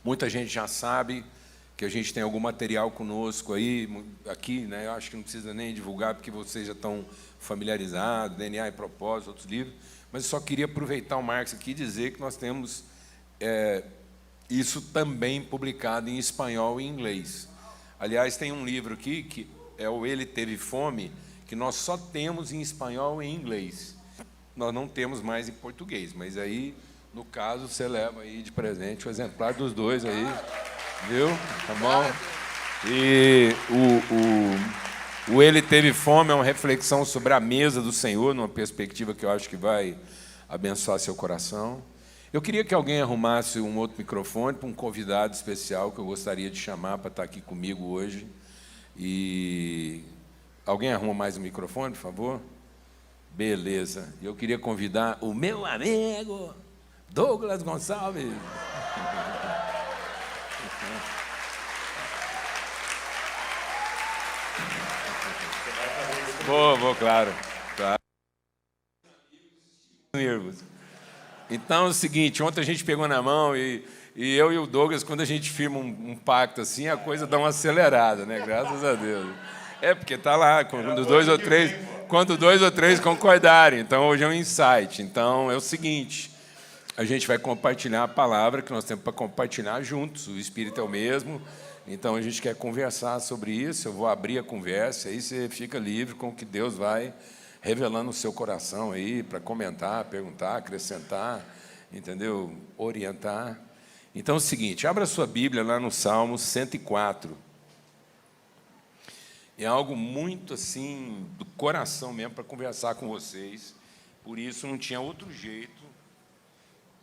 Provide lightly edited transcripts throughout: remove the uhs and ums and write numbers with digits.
Muita gente já sabe que a gente tem algum material conosco aí, aqui, né? Eu acho que não precisa nem divulgar, porque vocês já estão familiarizados, DNA e Propósito, outros livros. Mas eu só queria aproveitar o Marcos aqui e dizer que nós temos isso também publicado em espanhol e inglês. Aliás, tem um livro aqui, que é o Ele Teve Fome, que nós só temos em espanhol e em inglês. Nós não temos mais em português, mas aí, no caso, você leva aí de presente o exemplar dos dois aí, viu? Tá bom? E o Ele Teve Fome é uma reflexão sobre a mesa do Senhor, numa perspectiva que eu acho que vai abençoar seu coração. Eu queria que alguém arrumasse um outro microfone para um convidado especial que eu gostaria de chamar para estar aqui comigo hoje. E alguém arruma mais um microfone, por favor? Beleza. Eu queria convidar o meu amigo Douglas Gonçalves. Vou, claro. Então é o seguinte, ontem a gente pegou na mão e eu e o Douglas, quando a gente firma um pacto assim, a coisa dá uma acelerada, né? Graças a Deus. Porque está lá, quando dois ou três concordarem. Então, hoje é um insight. Então, é o seguinte, a gente vai compartilhar a palavra que nós temos para compartilhar juntos. O Espírito é o mesmo. Então, a gente quer conversar sobre isso. Eu vou abrir a conversa, aí você fica livre com o que Deus vai revelando no seu coração aí, para comentar, perguntar, acrescentar, entendeu? Orientar. Então, é o seguinte, abra a sua Bíblia lá no Salmo 104. É algo muito assim, do coração mesmo, para conversar com vocês. Por isso, não tinha outro jeito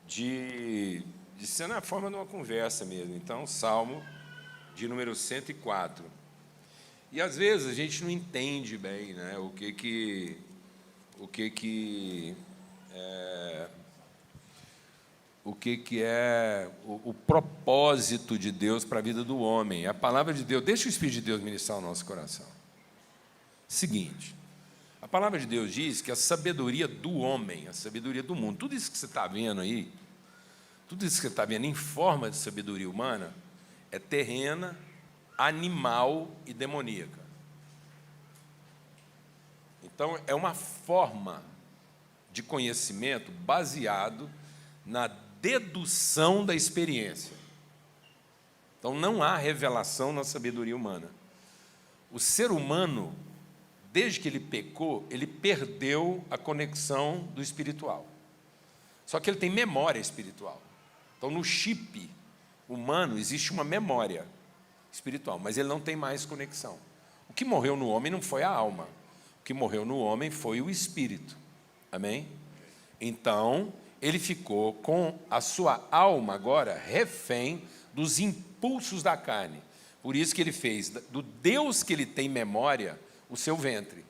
de ser na forma de uma conversa mesmo. Então, Salmo de número 104. E, às vezes, a gente não entende bem, né, o é o propósito de Deus para a vida do homem. A palavra de Deus, deixa o Espírito de Deus ministrar o nosso coração. Seguinte, a palavra de Deus diz que a sabedoria do homem, a sabedoria do mundo, tudo isso que você está vendo aí, tudo isso que você está vendo em forma de sabedoria humana, é terrena, animal e demoníaca. Então, é uma forma de conhecimento baseado na dedução da experiência. Então, não há revelação na sabedoria humana. O ser humano, desde que ele pecou, ele perdeu a conexão do espiritual. Só que ele tem memória espiritual. Então, no chip humano, existe uma memória espiritual, mas ele não tem mais conexão. O que morreu no homem não foi a alma. O que morreu no homem foi o espírito. Amém? Então, ele ficou com a sua alma agora refém dos impulsos da carne. Por isso que ele fez do Deus que ele tem memória o seu ventre.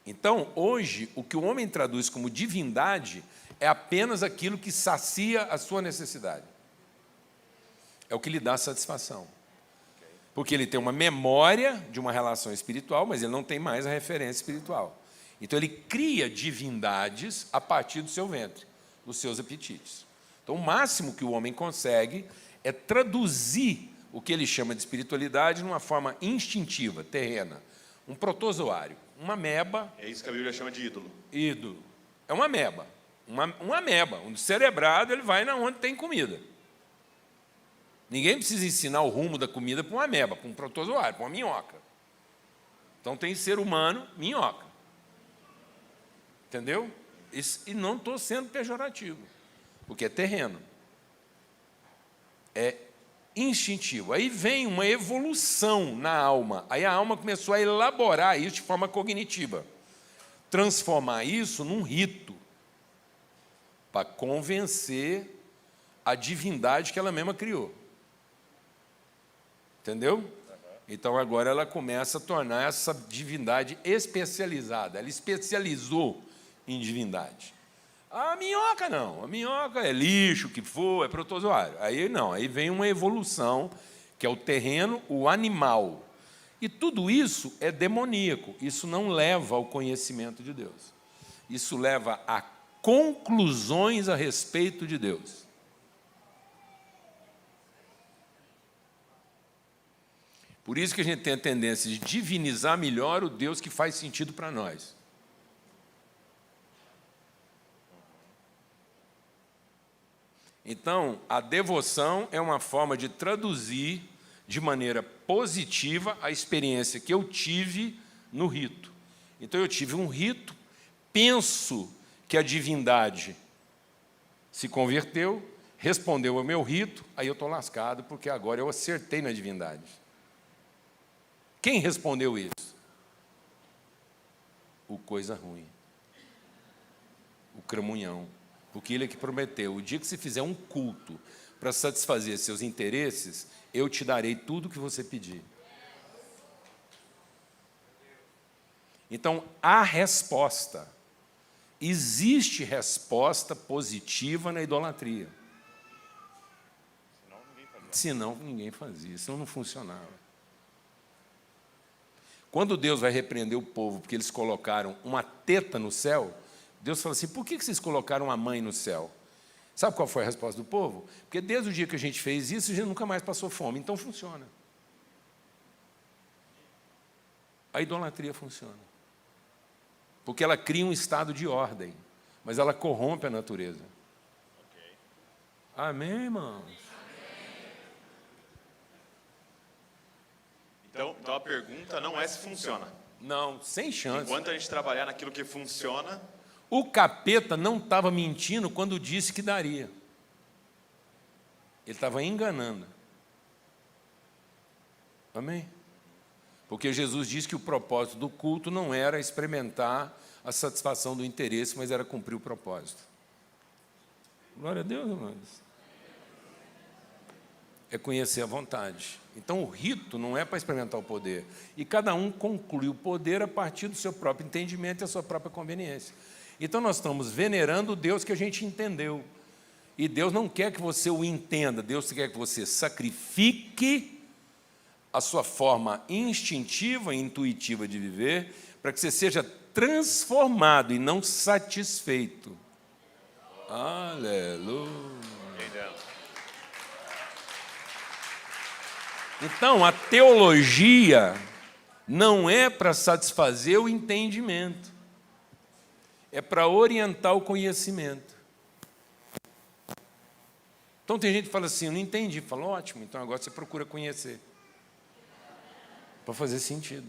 Então, hoje, o que o homem traduz como divindade é apenas aquilo que sacia a sua necessidade. É o que lhe dá satisfação. Porque ele tem uma memória de uma relação espiritual, mas ele não tem mais a referência espiritual. Então, ele cria divindades a partir do seu ventre, dos seus apetites. Então, o máximo que o homem consegue é traduzir o que ele chama de espiritualidade numa forma instintiva, terrena. Um protozoário, uma ameba... É isso que a Bíblia chama de ídolo. Ídolo. É uma ameba. Uma ameba. Um cerebrado, ele vai onde tem comida. Ninguém precisa ensinar o rumo da comida para uma ameba, para um protozoário, para uma minhoca. Então, tem ser humano, minhoca. Entendeu? E não estou sendo pejorativo, porque é terreno. É instintivo. Aí vem uma evolução na alma. Aí a alma começou a elaborar isso de forma cognitiva. Transformar isso num rito, para convencer a divindade que ela mesma criou. Entendeu? Então, agora ela começa a tornar essa divindade especializada. Ela especializou em divindade. A minhoca não. A minhoca é lixo, que for, é protozoário. Aí não, aí vem uma evolução, que é o terreno, o animal. E tudo isso é demoníaco. Isso não leva ao conhecimento de Deus. Isso leva a conclusões a respeito de Deus. Por isso que a gente tem a tendência de divinizar melhor o Deus que faz sentido para nós. Então, a devoção é uma forma de traduzir de maneira positiva a experiência que eu tive no rito. Então, eu tive um rito, penso que a divindade se converteu, respondeu ao meu rito, aí eu estou lascado, porque agora eu acertei na divindade. Quem respondeu isso? O coisa ruim. O cramunhão. Porque ele é que prometeu, o dia que você fizer um culto para satisfazer seus interesses, eu te darei tudo o que você pedir. Então, há resposta. Existe resposta positiva na idolatria. Senão ninguém fazia, senão não funcionava. Quando Deus vai repreender o povo porque eles colocaram uma teta no céu, Deus fala assim, por que vocês colocaram uma mãe no céu? Sabe qual foi a resposta do povo? Porque desde o dia que a gente fez isso, a gente nunca mais passou fome, então funciona. A idolatria funciona. Porque ela cria um estado de ordem, mas ela corrompe a natureza. Okay. Amém, irmãos? Então a pergunta não é se funciona. Não, sem chance. Enquanto a gente trabalhar naquilo que funciona... O capeta não estava mentindo quando disse que daria. Ele estava enganando. Amém? Porque Jesus disse que o propósito do culto não era experimentar a satisfação do interesse, mas era cumprir o propósito. Glória a Deus, irmãos. É conhecer a vontade. Então, o rito não é para experimentar o poder. E cada um conclui o poder a partir do seu próprio entendimento e da sua própria conveniência. Então, nós estamos venerando o Deus que a gente entendeu. E Deus não quer que você o entenda. Deus quer que você sacrifique a sua forma instintiva e intuitiva de viver para que você seja transformado e não satisfeito. Aleluia. Então, a teologia não é para satisfazer o entendimento, é para orientar o conhecimento. Então, tem gente que fala assim, eu não entendi. Fala, ótimo, então agora você procura conhecer. Para fazer sentido.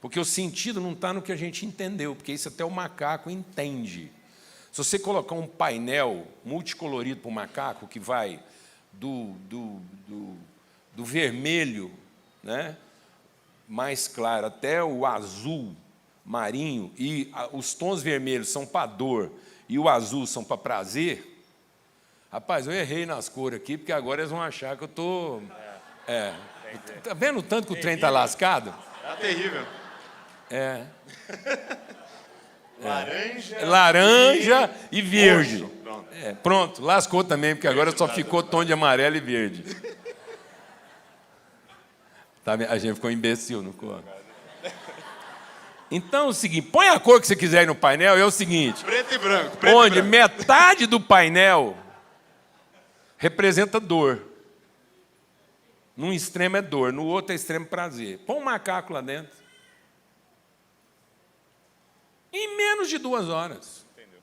Porque o sentido não está no que a gente entendeu, porque isso até o macaco entende. Se você colocar um painel multicolorido para o macaco, que vai do vermelho, né, mais claro até o azul marinho, e os tons vermelhos são para dor e o azul são para prazer, rapaz, eu errei nas cores aqui, porque agora eles vão achar que eu estou... Está vendo o tanto que o trem está lascado? Está terrível. Laranja e verde. Roxo. Pronto. Pronto, lascou também, porque agora só ficou tom de amarelo e verde. Tá, a gente ficou imbecil no cor. Então é o seguinte, põe a cor que você quiser aí no painel, é o seguinte. Preto e branco. Onde metade do painel representa dor. Num extremo é dor, no outro é extremo prazer. Põe um macaco lá dentro. Em menos de 2 horas. Entendeu.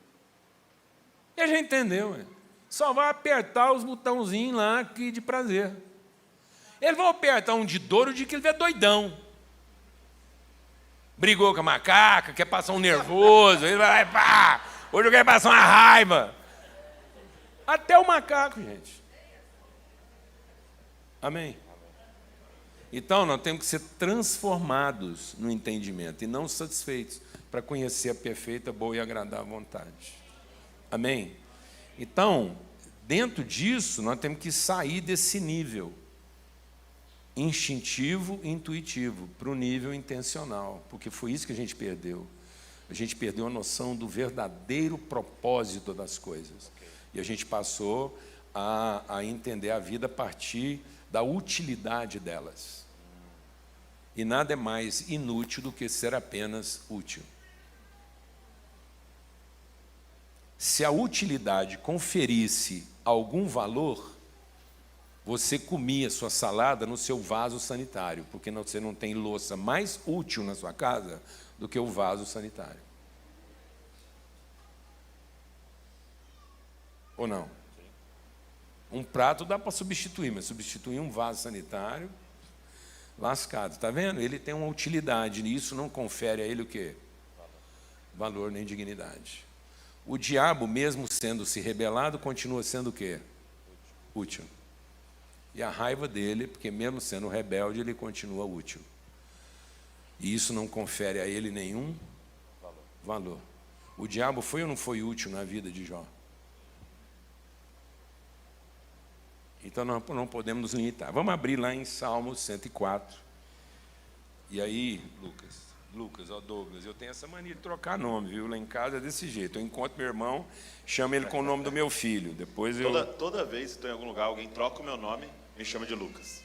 E a gente entendeu. Só vai apertar os botãozinhos lá aqui de prazer. Ele vai apertar um de dor o dia que ele estiver doidão. Brigou com a macaca, quer passar um nervoso, ele vai, pá, hoje eu quero passar uma raiva. Até o macaco, gente. Amém? Então, nós temos que ser transformados no entendimento e não satisfeitos para conhecer a perfeita, boa e agradável vontade. Amém? Então, dentro disso, nós temos que sair desse nível instintivo e intuitivo para o nível intencional, porque foi isso que a gente perdeu. A gente perdeu a noção do verdadeiro propósito das coisas. E a gente passou a entender a vida a partir da utilidade delas. E nada é mais inútil do que ser apenas útil. Se a utilidade conferisse algum valor, você comia sua salada no seu vaso sanitário, porque você não tem louça mais útil na sua casa do que o vaso sanitário. Ou não? Um prato dá para substituir, mas substituir um vaso sanitário, lascado. Está vendo? Ele tem uma utilidade, e isso não confere a ele o quê? Valor nem dignidade. O diabo, mesmo sendo se rebelado, continua sendo o quê? Útil. E a raiva dele, porque mesmo sendo rebelde, ele continua útil. E isso não confere a ele nenhum valor. O diabo foi ou não foi útil na vida de Jó? Então nós não podemos nos limitar. Vamos abrir lá em Salmo 104. E aí, Lucas, Douglas, eu tenho essa mania de trocar nome, viu? Lá em casa é desse jeito. Eu encontro meu irmão, chamo ele com o nome do meu filho. Depois Toda vez que estou em algum lugar, alguém troca o meu nome, me chama de Lucas.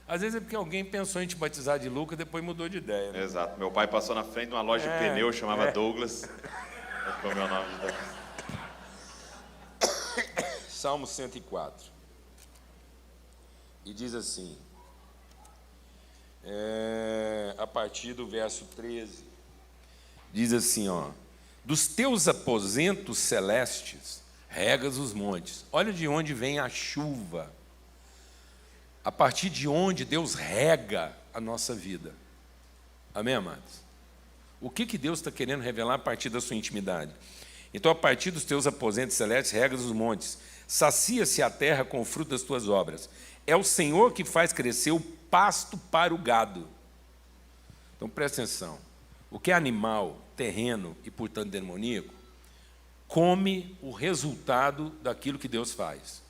Às vezes é porque alguém pensou em te batizar de Lucas, depois mudou de ideia. Né? Exato. Meu pai passou na frente de uma loja de pneu, chamava Douglas. Ficou o meu nome de Douglas. Salmo 104. E diz assim, a partir do verso 13, diz assim, ó: dos teus aposentos celestes regas os montes. Olha de onde vem a chuva. A partir de onde Deus rega a nossa vida. Amém, amados? O que Deus está querendo revelar a partir da sua intimidade? Então, a partir dos teus aposentos celestes, regas os montes. Sacia-se a terra com o fruto das tuas obras. É o Senhor que faz crescer o pasto para o gado. Então, presta atenção. O que é animal, terreno e, portanto, demoníaco, come o resultado daquilo que Deus faz.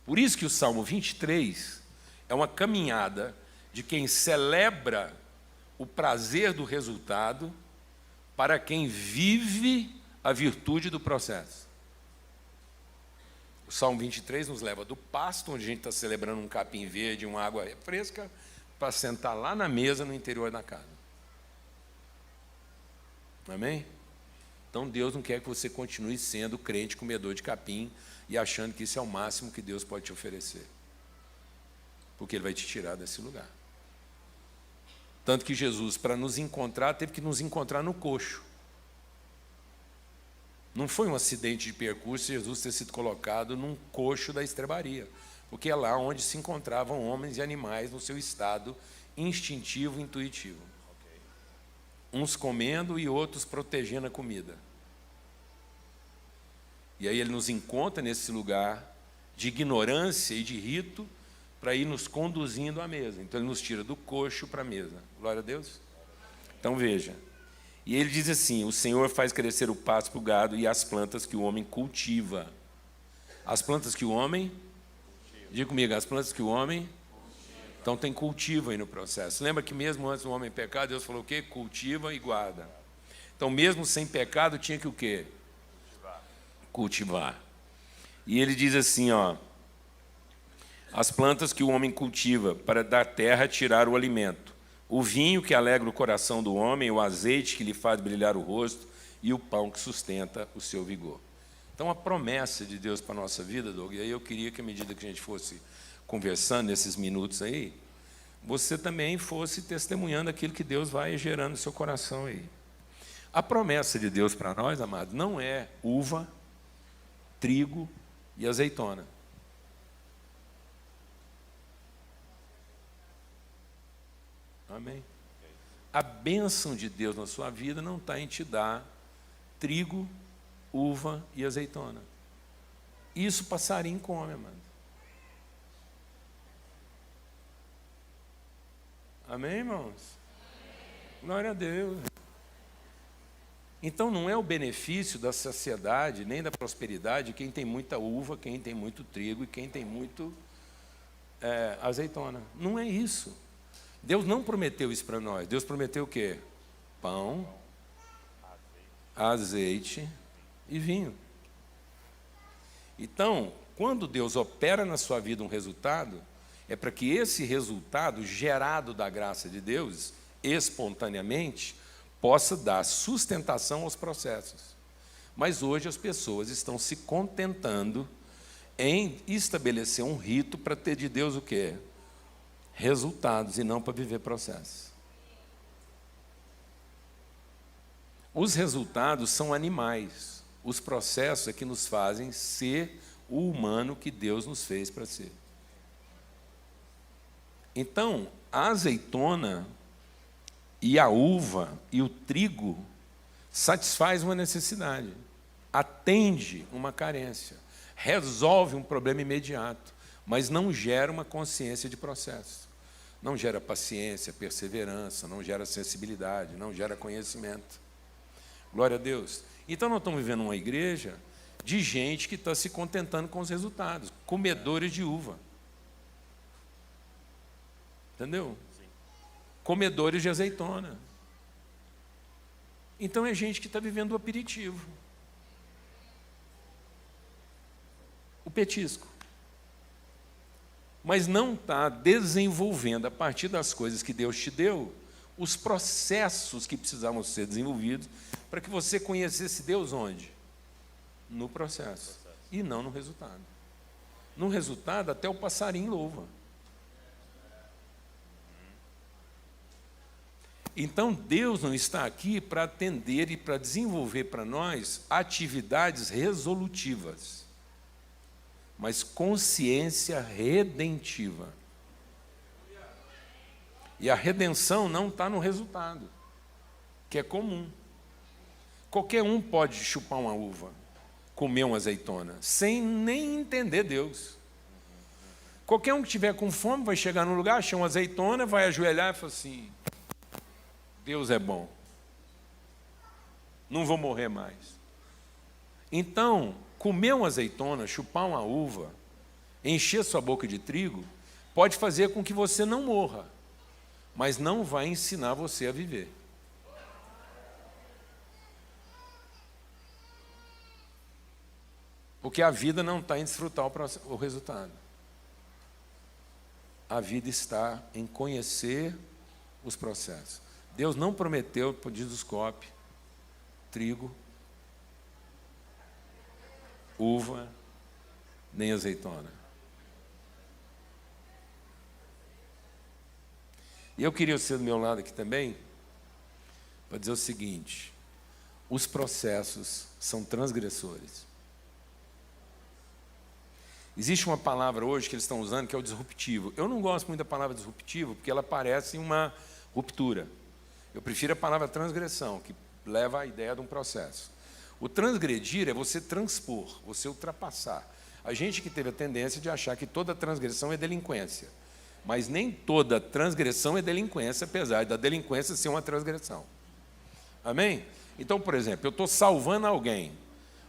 Por isso que o Salmo 23 é uma caminhada de quem celebra o prazer do resultado para quem vive a virtude do processo. O Salmo 23 nos leva do pasto, onde a gente está celebrando um capim verde, uma água fresca, para sentar lá na mesa no interior da casa. Amém? Então Deus não quer que você continue sendo crente comedor de capim e achando que isso é o máximo que Deus pode te oferecer. Porque Ele vai te tirar desse lugar. Tanto que Jesus, para nos encontrar, teve que nos encontrar no coxo. Não foi um acidente de percurso Jesus ter sido colocado num coxo da estrebaria, porque é lá onde se encontravam homens e animais no seu estado instintivo e intuitivo. Uns comendo e outros protegendo a comida. E aí Ele nos encontra nesse lugar de ignorância e de rito para ir nos conduzindo à mesa. Então Ele nos tira do coxo para a mesa. Glória a Deus. Então veja. E Ele diz assim: o Senhor faz crescer o pasto para o gado e as plantas que o homem cultiva. As plantas que o homem... Diga comigo, as plantas que o homem... Então tem cultivo aí no processo. Lembra que mesmo antes do homem pecar, Deus falou o quê? Cultiva e guarda. Então mesmo sem pecado tinha que o quê? Cultivar. E Ele diz assim, ó: as plantas que o homem cultiva para da terra tirar o alimento, o vinho que alegra o coração do homem, o azeite que lhe faz brilhar o rosto e o pão que sustenta o seu vigor. Então a promessa de Deus para a nossa vida, Doug, e aí eu queria que à medida que a gente fosse conversando nesses minutos aí, você também fosse testemunhando aquilo que Deus vai gerando no seu coração aí. A promessa de Deus para nós, amados, não é uva, trigo e azeitona. Amém? A bênção de Deus na sua vida não está em te dar trigo, uva e azeitona. Isso passarinho come, amado. Amém, irmãos? Glória a Deus. Então não é o benefício da saciedade, nem da prosperidade, quem tem muita uva, quem tem muito trigo e quem tem muito azeitona. Não é isso. Deus não prometeu isso para nós. Deus prometeu o quê? Pão, azeite e vinho. Então, quando Deus opera na sua vida um resultado, é para que esse resultado, gerado da graça de Deus, espontaneamente, possa dar sustentação aos processos. Mas hoje as pessoas estão se contentando em estabelecer um rito para ter de Deus o quê? Resultados, e não para viver processos. Os resultados são animais. Os processos é que nos fazem ser o humano que Deus nos fez para ser. Então, a azeitona e a uva e o trigo satisfaz uma necessidade, atende uma carência, resolve um problema imediato, mas não gera uma consciência de processo. Não gera paciência, perseverança, não gera sensibilidade, não gera conhecimento. Glória a Deus. Então, nós estamos vivendo uma igreja de gente que está se contentando com os resultados, comedores de uva. Entendeu? Sim. Comedores de azeitona. Então, é gente que está vivendo o aperitivo. O petisco. Mas não está desenvolvendo, a partir das coisas que Deus te deu, os processos que precisavam ser desenvolvidos para que você conhecesse Deus onde? No processo. E não no resultado. No resultado, até o passarinho louva. Então, Deus não está aqui para atender e para desenvolver para nós atividades resolutivas, mas consciência redentiva. E a redenção não está no resultado, que é comum. Qualquer um pode chupar uma uva, comer uma azeitona, sem nem entender Deus. Qualquer um que estiver com fome vai chegar num lugar, achar uma azeitona, vai ajoelhar e falar assim: Deus é bom, não vou morrer mais. Então, comer uma azeitona, chupar uma uva, encher sua boca de trigo, pode fazer com que você não morra, mas não vai ensinar você a viver. Porque a vida não está em desfrutar o resultado. A vida está em conhecer os processos. Deus não prometeu para o didoscópio, trigo, uva, nem azeitona. E eu queria ser do meu lado aqui também, para dizer o seguinte: os processos são transgressores. Existe uma palavra hoje que eles estão usando que é o disruptivo. Eu não gosto muito da palavra disruptivo porque ela parece uma ruptura. Eu prefiro a palavra transgressão, que leva à ideia de um processo. O transgredir é você transpor, você ultrapassar. A gente que teve a tendência de achar que toda transgressão é delinquência. Mas nem toda transgressão é delinquência, apesar da delinquência ser uma transgressão. Amém? Então, por exemplo, eu estou salvando alguém,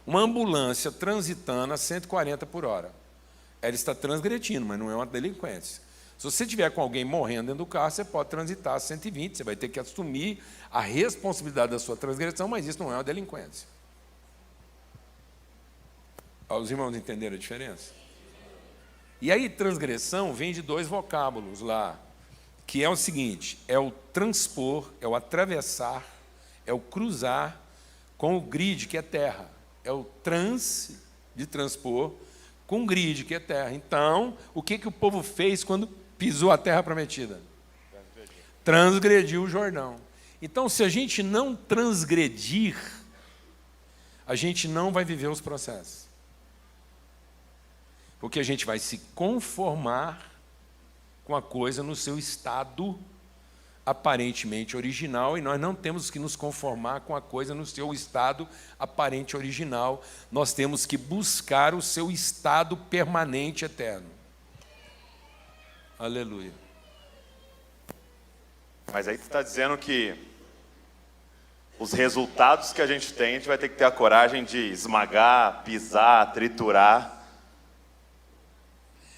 uma ambulância transitando a 140 por hora. Ela está transgredindo, mas não é uma delinquência. Se você tiver com alguém morrendo dentro do carro, você pode transitar a 120, você vai ter que assumir a responsabilidade da sua transgressão, mas isso não é uma delinquência. Os irmãos entenderam a diferença? E aí, transgressão vem de dois vocábulos lá, que é o seguinte: é o transpor, é o atravessar, é o cruzar com o grid, que é terra. É o trans, de transpor, com grid, que é terra. Então, o que o povo fez quando pisou a terra prometida? Transgrediu o Jordão. Então, se a gente não transgredir, a gente não vai viver os processos. Porque a gente vai se conformar com a coisa no seu estado aparentemente original, e nós não temos que nos conformar com a coisa no seu estado aparente original, nós temos que buscar o seu estado permanente eterno. Aleluia. Mas aí tu está dizendo que os resultados que a gente vai ter que ter a coragem de esmagar, pisar, triturar.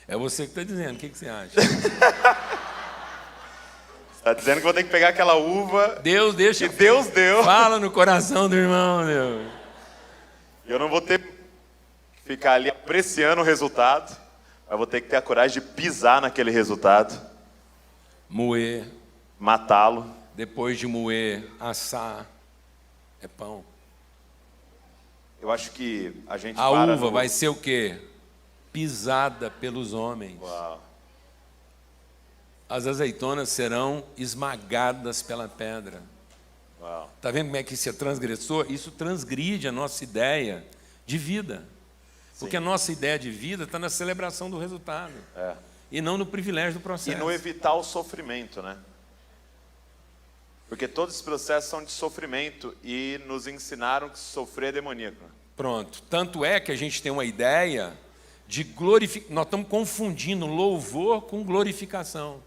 É você que está dizendo, o que você acha? Está dizendo que vou ter que pegar aquela uva Deus deixa, que Deus deu. Fala no coração do irmão, Deus. Eu não vou ter que ficar ali apreciando o resultado, mas vou ter que ter a coragem de pisar naquele resultado. Moer. Matá-lo. Depois de moer, assar. É pão. Eu acho que a gente A para uva no... vai ser o quê? Pisada pelos homens. Uau. As azeitonas serão esmagadas pela pedra. Uau. Está vendo como é que isso é transgressor? Isso transgride a nossa ideia de vida. Porque a nossa ideia de vida está na celebração do resultado. E não no privilégio do processo. E no evitar o sofrimento, né? Porque todos os processos são de sofrimento e nos ensinaram que sofrer é demoníaco. Pronto. Tanto é que a gente tem uma ideia de glorificar. Nós estamos confundindo louvor com glorificação.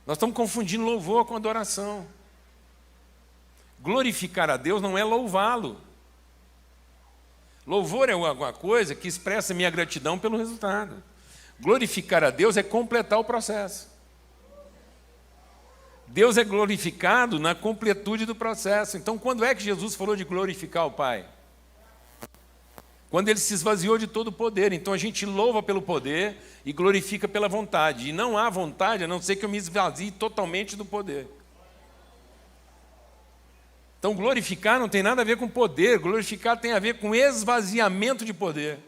Nós estamos confundindo louvor com adoração. Glorificar a Deus não é louvá-lo. Louvor é alguma coisa que expressa minha gratidão pelo resultado. Glorificar a Deus é completar o processo. Deus é glorificado na completude do processo. Então, quando é que Jesus falou de glorificar o Pai? Quando ele se esvaziou de todo o poder. Então, a gente louva pelo poder e glorifica pela vontade. E não há vontade a não ser que eu me esvazie totalmente do poder. Então, glorificar não tem nada a ver com poder. Glorificar tem a ver com esvaziamento de poder.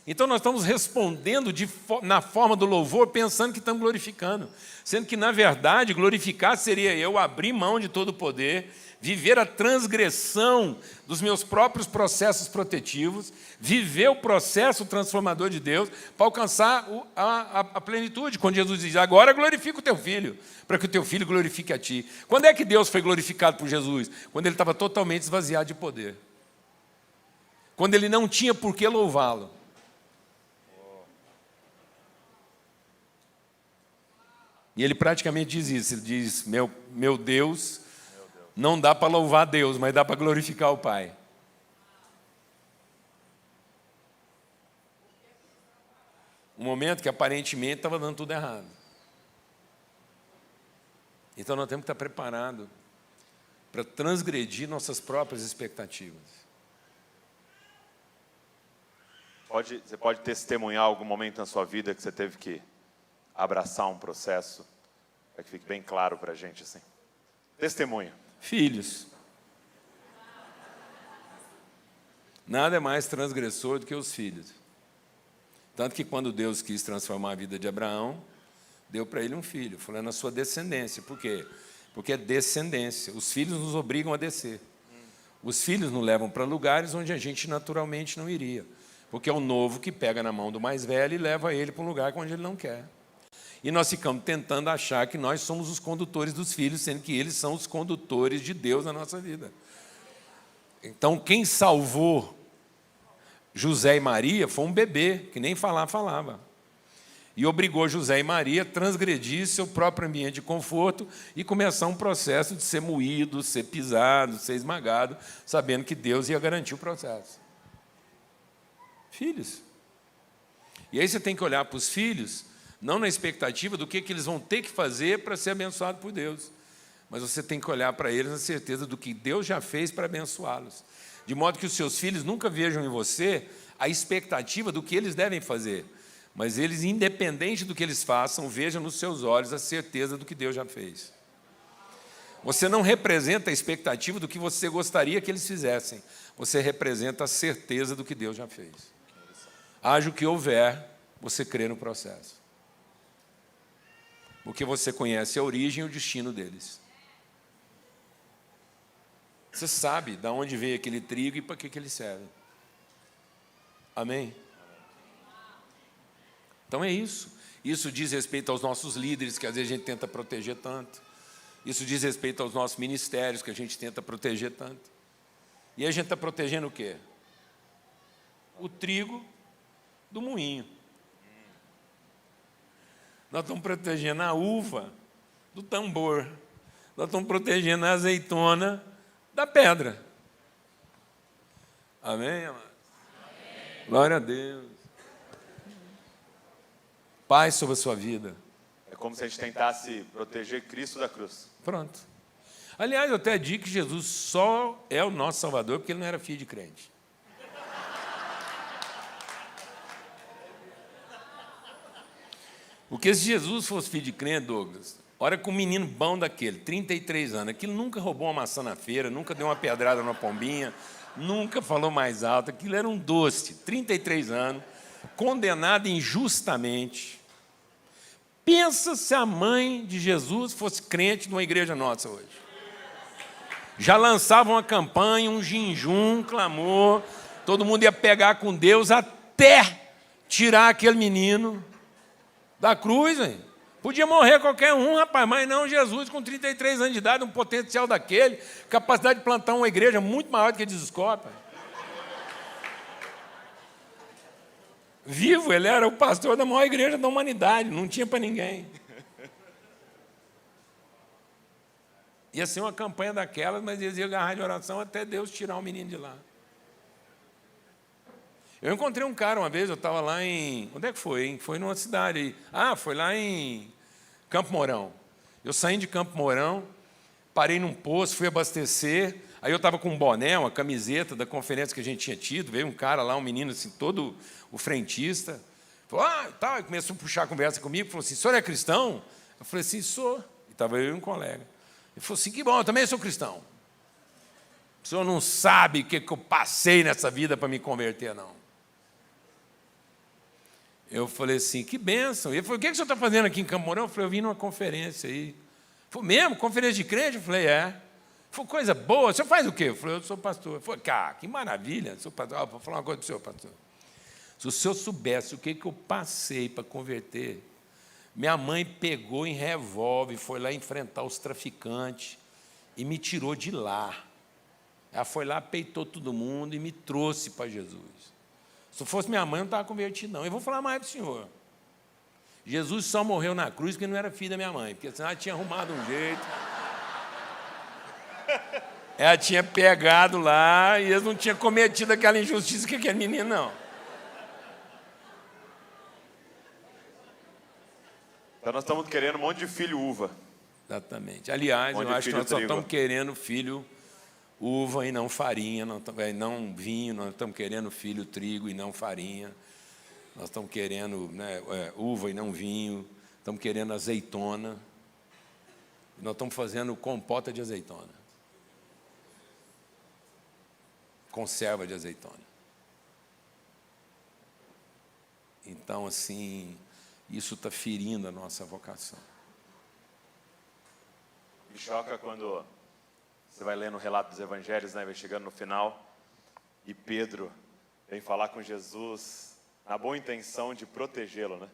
Então, nós estamos respondendo na forma do louvor, pensando que estamos glorificando. Sendo que, na verdade, glorificar seria eu abrir mão de todo o poder, viver a transgressão dos meus próprios processos protetivos, viver o processo transformador de Deus para alcançar a plenitude. Quando Jesus diz, agora glorifica o teu filho, para que o teu filho glorifique a ti. Quando é que Deus foi glorificado por Jesus? Quando ele estava totalmente esvaziado de poder. Quando ele não tinha por que louvá-lo. E ele praticamente diz isso, ele diz, meu Deus, não dá para louvar Deus, mas dá para glorificar o Pai. Um momento que aparentemente estava dando tudo errado. Então nós temos que estar preparados para transgredir nossas próprias expectativas. Você pode testemunhar algum momento na sua vida que você teve que abraçar um processo, para que fique bem claro para a gente assim. Testemunho. Filhos. Nada é mais transgressor do que os filhos. Tanto que quando Deus quis transformar a vida de Abraão, deu para ele um filho, falou, na sua descendência. Por quê? Porque é descendência. Os filhos nos obrigam a descer. Os filhos nos levam para lugares onde a gente naturalmente não iria. Porque é o novo que pega na mão do mais velho e leva ele para um lugar onde ele não quer. E nós ficamos tentando achar que nós somos os condutores dos filhos, sendo que eles são os condutores de Deus na nossa vida. Então, quem salvou José e Maria foi um bebê, que nem falar falava. E obrigou José e Maria a transgredir seu próprio ambiente de conforto e começar um processo de ser moído, ser pisado, ser esmagado, sabendo que Deus ia garantir o processo. Filhos. E aí você tem que olhar para os filhos, não na expectativa do que eles vão ter que fazer para ser abençoado por Deus, mas você tem que olhar para eles na certeza do que Deus já fez para abençoá-los, de modo que os seus filhos nunca vejam em você a expectativa do que eles devem fazer, mas eles, independente do que eles façam, vejam nos seus olhos a certeza do que Deus já fez. Você não representa a expectativa do que você gostaria que eles fizessem, você representa a certeza do que Deus já fez. Haja o que houver, você crê no processo. Porque você conhece a origem e o destino deles. Você sabe de onde veio aquele trigo e para que ele serve. Amém? Então é isso. Isso diz respeito aos nossos líderes, que às vezes a gente tenta proteger tanto. Isso diz respeito aos nossos ministérios, que a gente tenta proteger tanto. E a gente está protegendo o quê? O trigo do moinho. Nós estamos protegendo a uva do tambor. Nós estamos protegendo a azeitona da pedra. Amém, amados? Amém. Glória a Deus. Paz sobre a sua vida. É como se a gente tentasse proteger Cristo da cruz. Pronto. Aliás, eu até digo que Jesus só é o nosso Salvador porque ele não era filho de crente. Porque se Jesus fosse filho de crente, Douglas, Hora que um menino bom daquele, 33 anos, aquilo nunca roubou uma maçã na feira, nunca deu uma pedrada numa pombinha, nunca falou mais alto, aquilo era um doce, 33 anos, condenado injustamente. Pensa se a mãe de Jesus fosse crente numa igreja nossa hoje. Já lançavam uma campanha, um jejum, um clamor, todo mundo ia pegar com Deus até tirar aquele menino da cruz, hein? Podia morrer qualquer um, rapaz, mas não Jesus, com 33 anos de idade, um potencial daquele, capacidade de plantar uma igreja muito maior do que Desescopa. Vivo, ele era o pastor da maior igreja da humanidade, não tinha para ninguém. Ia ser uma campanha daquelas, mas eles iam agarrar de oração até Deus tirar o menino de lá. Eu encontrei um cara uma vez, eu estava lá em... Onde é que foi, hein? Foi numa cidade aí. Ah, foi lá em Campo Mourão. Eu saí de Campo Mourão, parei num posto, fui abastecer, aí eu estava com um boné, uma camiseta da conferência que a gente tinha tido, veio um cara lá, um menino assim, todo o frentista, falou, tal, e começou a puxar a conversa comigo, falou assim, o senhor é cristão? Eu falei assim, sou. E estava eu e um colega. Ele falou assim, que bom, eu também sou cristão. O senhor não sabe o que eu passei nessa vida para me converter, não. Eu falei assim, que bênção. Ele falou, o que o senhor está fazendo aqui em Campo Mourão? Eu falei, eu vim numa conferência aí. Ele falou, mesmo? Conferência de crente? Eu falei, é. Ele falou, coisa boa. O senhor faz o quê? Eu falei, eu sou pastor. Ele falou, cara, que maravilha. Sou pastor. Vou falar uma coisa para o senhor, pastor. Se o senhor soubesse o que eu passei para converter, minha mãe pegou em revólver, foi lá enfrentar os traficantes e me tirou de lá. Ela foi lá, peitou todo mundo e me trouxe para Jesus. Se fosse minha mãe, eu não estava convertido, não. Eu vou falar mais para o senhor. Jesus só morreu na cruz porque não era filho da minha mãe, porque senão ela tinha arrumado um jeito. Ela tinha pegado lá e eles não tinham cometido aquela injustiça que aquele menino, não. Então nós estamos querendo um monte de filho uva. Exatamente. Aliás, eu acho que nós só estamos querendo filho uva e não farinha, não vinho, nós estamos querendo filho trigo e não farinha, nós estamos querendo uva e não vinho, estamos querendo azeitona, nós estamos fazendo compota de azeitona, conserva de azeitona. Então, assim, isso está ferindo a nossa vocação. Me choca quando você vai lendo o relato dos evangelhos, né, vai chegando no final, e Pedro vem falar com Jesus na boa intenção de protegê-lo, né?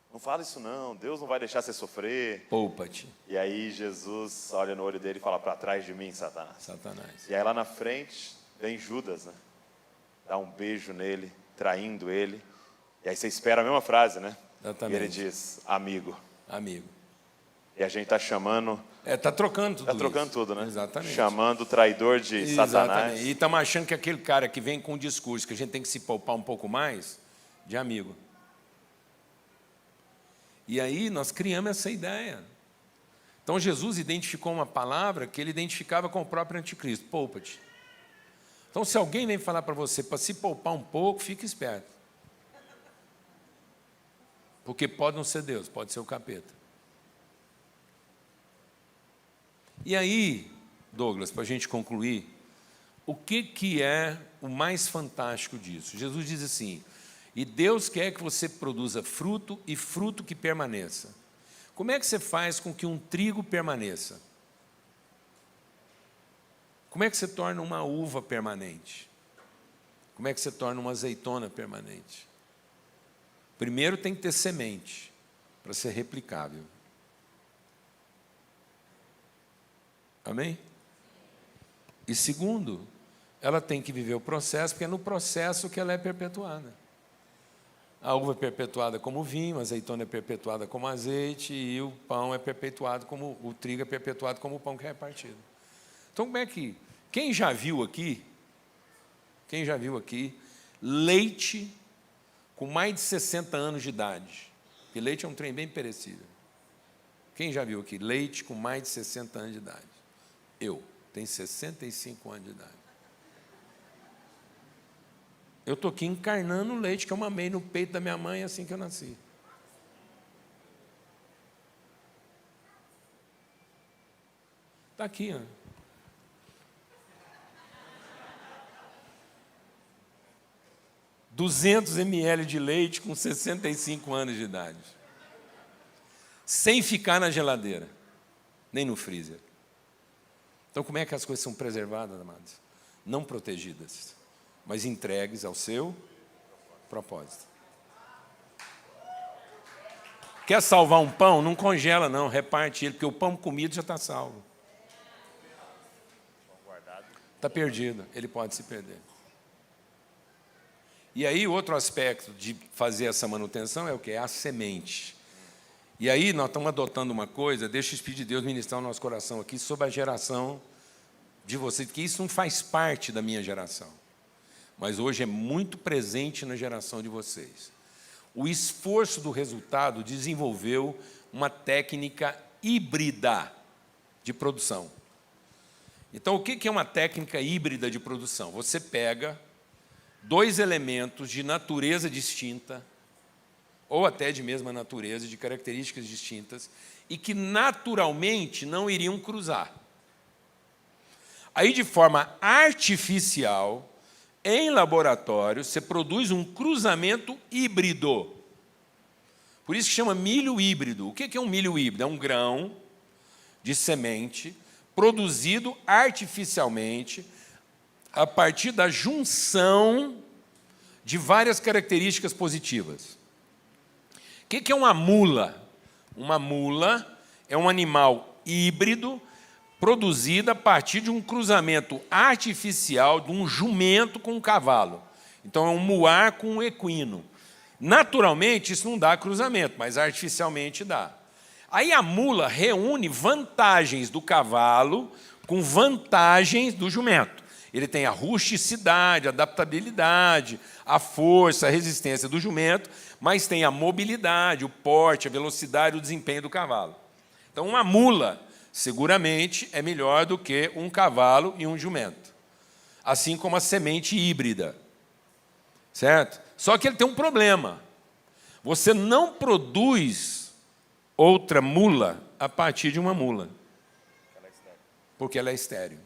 Não fala isso não, Deus não vai deixar você sofrer. Poupa-te. E aí Jesus olha no olho dele e fala, para trás de mim, Satanás. Satanás. E aí lá na frente vem Judas, né? Dá um beijo nele, traindo ele. E aí você espera a mesma frase, né? Exatamente. E ele diz, amigo. Amigo. E a gente está chamando... Está trocando tudo. Está trocando tudo, né? Exatamente. Chamando o traidor de Satanás. E estamos achando que aquele cara que vem com um discurso que a gente tem que se poupar um pouco mais, de amigo. E aí nós criamos essa ideia. Então Jesus identificou uma palavra que ele identificava com o próprio anticristo, poupa-te. Então se alguém vem falar para você para se poupar um pouco, fique esperto. Porque pode não ser Deus, pode ser o capeta. E aí, Douglas, para a gente concluir, o que é o mais fantástico disso? Jesus diz assim, e Deus quer que você produza fruto e fruto que permaneça. Como é que você faz com que um trigo permaneça? Como é que você torna uma uva permanente? Como é que você torna uma azeitona permanente? Primeiro tem que ter semente, para ser replicável. Amém? E segundo, ela tem que viver o processo, porque é no processo que ela é perpetuada. A uva é perpetuada como vinho, a azeitona é perpetuada como azeite, e o pão é perpetuado como, o trigo é perpetuado como o pão que é repartido. Então, como é que... Quem já viu aqui, leite com mais de 60 anos de idade? Porque leite é um trem bem perecível. Quem já viu aqui leite com mais de 60 anos de idade? Eu tenho 65 anos de idade. Eu estou aqui encarnando o leite que eu mamei no peito da minha mãe assim que eu nasci. Está aqui, ó. ...200 ml de leite com 65 anos de idade. Sem ficar na geladeira, nem no freezer. Então, como é que as coisas são preservadas, amados? Não protegidas, mas entregues ao seu propósito. Quer salvar um pão? Não congela, não. Reparte ele, porque o pão comido já está salvo. Está perdido, ele pode se perder. E aí, outro aspecto de fazer essa manutenção é o quê? É a semente. E aí, nós estamos adotando uma coisa, deixa o Espírito de Deus ministrar o nosso coração aqui, sobre a geração de vocês, porque isso não faz parte da minha geração. Mas hoje é muito presente na geração de vocês. O esforço do resultado desenvolveu uma técnica híbrida de produção. Então, o que é uma técnica híbrida de produção? Você pega dois elementos de natureza distinta, ou até de mesma natureza, de características distintas, e que naturalmente não iriam cruzar. Aí, de forma artificial, em laboratório, você produz um cruzamento híbrido. Por isso que chama milho híbrido. O que é um milho híbrido? É um grão de semente produzido artificialmente a partir da junção de várias características positivas. O que é uma mula? Uma mula é um animal híbrido produzido a partir de um cruzamento artificial de um jumento com um cavalo. Então, é um muar com um equino. Naturalmente, isso não dá cruzamento, mas artificialmente dá. Aí a mula reúne vantagens do cavalo com vantagens do jumento. Ele tem a rusticidade, a adaptabilidade, a força, a resistência do jumento, mas tem a mobilidade, o porte, a velocidade, o desempenho do cavalo. Então, uma mula, seguramente, é melhor do que um cavalo e um jumento. Assim como a semente híbrida. Certo? Só que ele tem um problema. Você não produz outra mula a partir de uma mula. Porque ela é estéril.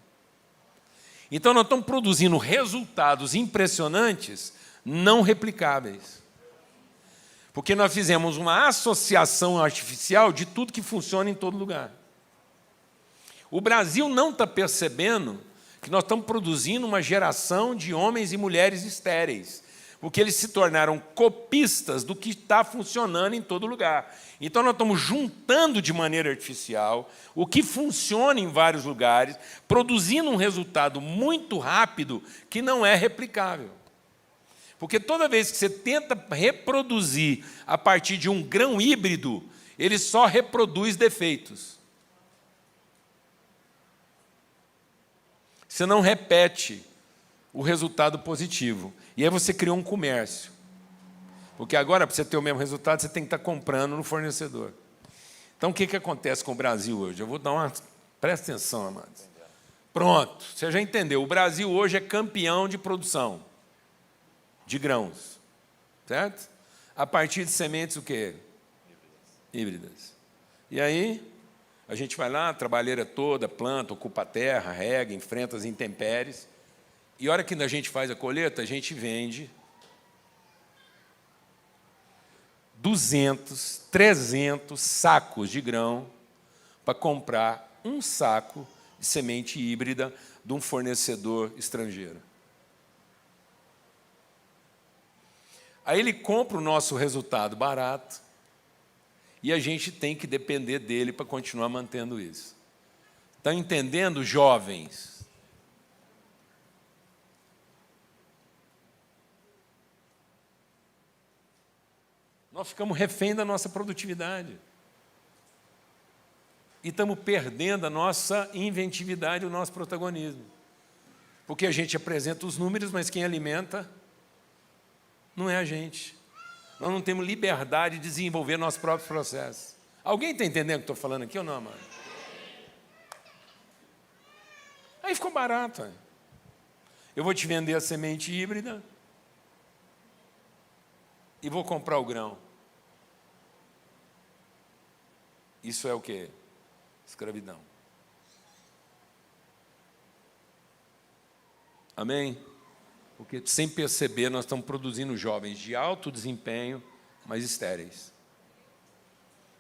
Então, nós estamos produzindo resultados impressionantes, não replicáveis. Porque nós fizemos uma associação artificial de tudo que funciona em todo lugar. O Brasil não está percebendo que nós estamos produzindo uma geração de homens e mulheres estéreis, porque eles se tornaram copistas do que está funcionando em todo lugar. Então, nós estamos juntando de maneira artificial o que funciona em vários lugares, produzindo um resultado muito rápido que não é replicável. Porque toda vez que você tenta reproduzir a partir de um grão híbrido, ele só reproduz defeitos. Você não repete o resultado positivo. E aí você criou um comércio. Porque agora, para você ter o mesmo resultado, você tem que estar comprando no fornecedor. Então, o que acontece com o Brasil hoje? Eu vou dar uma... Presta atenção, amados. Pronto, você já entendeu. O Brasil hoje é campeão de produção de grãos. Certo? A partir de sementes o quê? Híbridas. E aí, a gente vai lá, a trabalheira toda, planta, ocupa a terra, rega, enfrenta as intempéries. E a hora que a gente faz a colheita, a gente vende 200, 300 sacos de grão para comprar um saco de semente híbrida de um fornecedor estrangeiro. Aí ele compra o nosso resultado barato e a gente tem que depender dele para continuar mantendo isso. Estão entendendo, jovens? Nós ficamos refém da nossa produtividade. E estamos perdendo a nossa inventividade, o nosso protagonismo. Porque a gente apresenta os números, mas quem alimenta não é a gente. Nós não temos liberdade de desenvolver nossos próprios processos. Alguém está entendendo o que estou falando aqui ou não, amado? Aí ficou barato. Eu vou te vender a semente híbrida e vou comprar o grão. Isso é o quê? Escravidão. Amém? Porque, sem perceber, nós estamos produzindo jovens de alto desempenho, mas estéreis.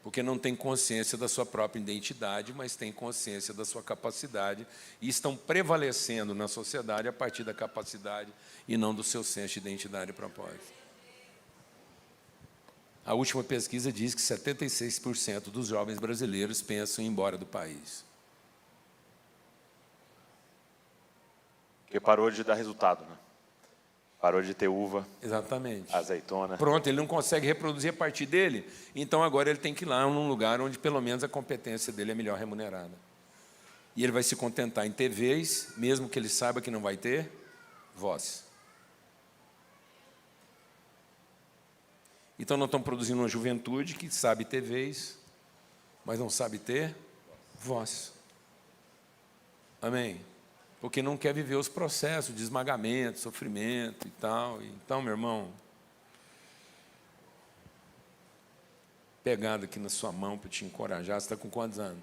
Porque não tem consciência da sua própria identidade, mas tem consciência da sua capacidade e estão prevalecendo na sociedade a partir da capacidade e não do seu senso de identidade e propósito. A última pesquisa diz que 76% dos jovens brasileiros pensam em ir embora do país. Porque parou de dar resultado, né? Parou de ter uva. Exatamente. Azeitona. Pronto, ele não consegue reproduzir a partir dele, então agora ele tem que ir lá num lugar onde pelo menos a competência dele é melhor remunerada. E ele vai se contentar em ter vez, mesmo que ele saiba que não vai ter voz. Então nós estamos produzindo uma juventude que sabe ter vez, mas não sabe ter voz. Amém? Porque não quer viver os processos de esmagamento, sofrimento e tal. Então, meu irmão, pegado aqui na sua mão para te encorajar. Você está com quantos anos?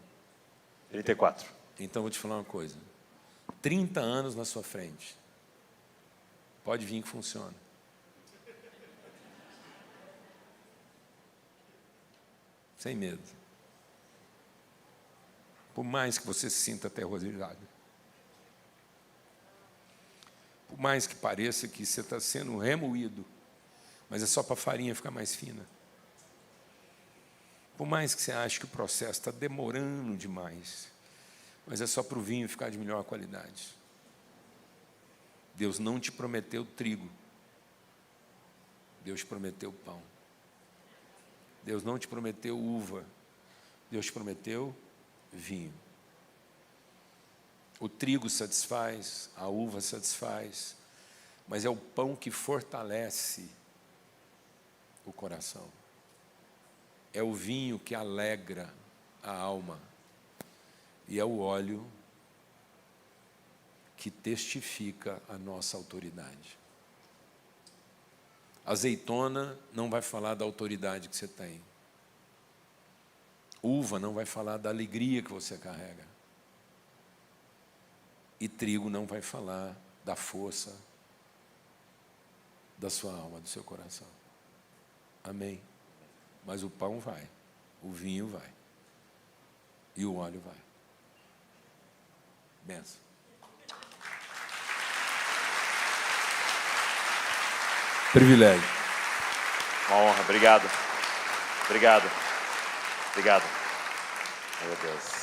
34. Então, vou te falar uma coisa. 30 anos na sua frente. Pode vir que funciona. Sem medo. Por mais que você se sinta aterrorizado. Por mais que pareça que você está sendo remoído, mas é só para a farinha ficar mais fina. Por mais que você ache que o processo está demorando demais, mas é só para o vinho ficar de melhor qualidade. Deus não te prometeu trigo. Deus te prometeu pão. Deus não te prometeu uva. Deus te prometeu vinho. O trigo satisfaz, a uva satisfaz, mas é o pão que fortalece o coração. É o vinho que alegra a alma. E é o óleo que testifica a nossa autoridade. Azeitona não vai falar da autoridade que você tem. Uva não vai falar da alegria que você carrega. E trigo não vai falar da força da sua alma, do seu coração. Amém? Mas o pão vai, o vinho vai, e o óleo vai. Benção. Privilégio. Uma honra. Obrigado. Obrigado. Obrigado. Meu Deus.